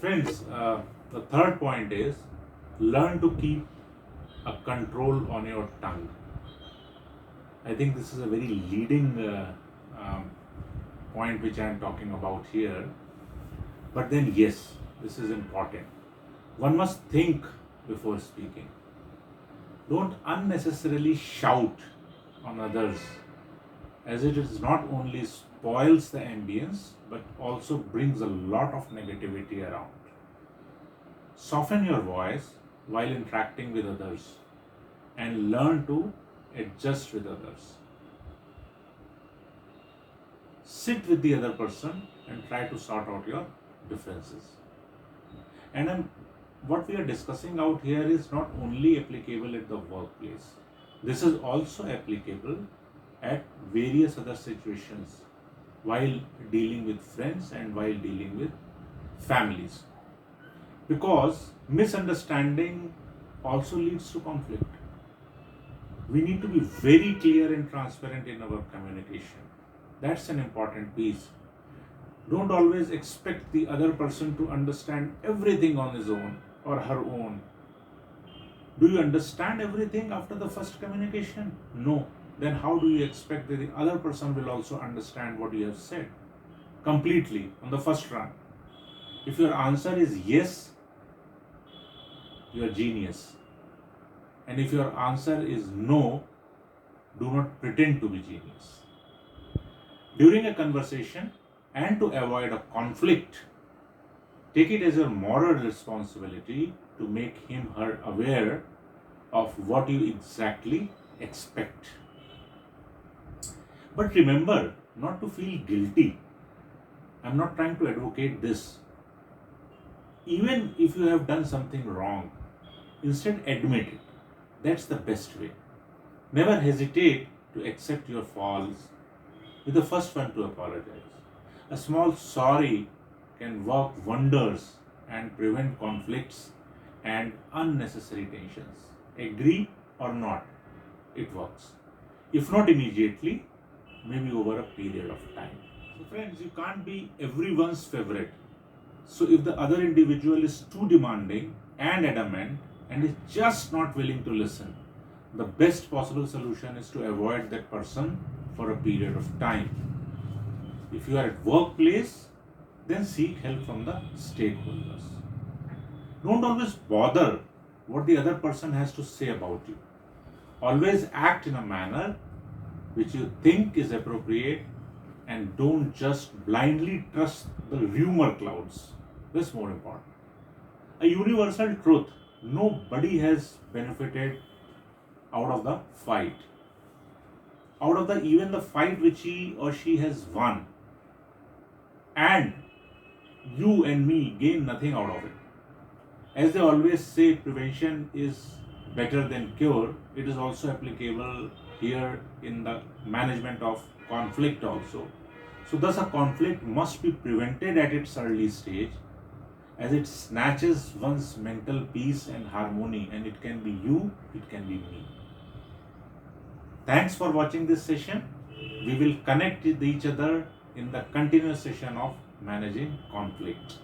friends, the third point is learn to keep a control on your tongue. I think this is a very leading point which I am talking about here. But then, yes, this is important. One must think before speaking. Don't unnecessarily shout on others, as it is not only spoils the ambience but also brings a lot of negativity around. Soften your voice while interacting with others and learn to adjust with others. Sit with the other person and try to sort out your differences. And what we are discussing out here is not only applicable at the workplace, this is also applicable at various other situations while dealing with friends and while dealing with families. Because misunderstanding also leads to conflict. We need to be very clear and transparent in our communication. That's an important piece. Don't always expect the other person to understand everything on his own or her own. Do you understand everything after the first communication? No. Then how do you expect that the other person will also understand what you have said completely on the first run? If your answer is yes, you are genius. And if your answer is no, do not pretend to be genius. During a conversation and to avoid a conflict, take it as your moral responsibility to make him or her aware of what you exactly expect. But remember not to feel guilty. I'm not trying to advocate this. Even if you have done something wrong, instead admit it. That's the best way. Never hesitate to accept your faults. Be the first one to apologize. A small sorry can work wonders and prevent conflicts and unnecessary tensions. Agree or not, it works. If not immediately, maybe over a period of time. So friends, you can't be everyone's favorite. So if the other individual is too demanding and adamant and is just not willing to listen, the best possible solution is to avoid that person for a period of time. If you are at workplace, then seek help from the stakeholders. Don't always bother what the other person has to say about you. Always act in a manner which you think is appropriate and don't just blindly trust the rumor clouds. That's more important. A universal truth: nobody has benefited out of the fight. Out of even the fight which he or she has won. And you and me gain nothing out of it. As they always say, prevention is better than cure. It is also applicable here in the management of conflict also. So thus a conflict must be prevented at its early stage, as it snatches one's mental peace and harmony, and it can be you, it can be me. Thanks for watching this session. We will connect with each other in the continuous session of managing conflict.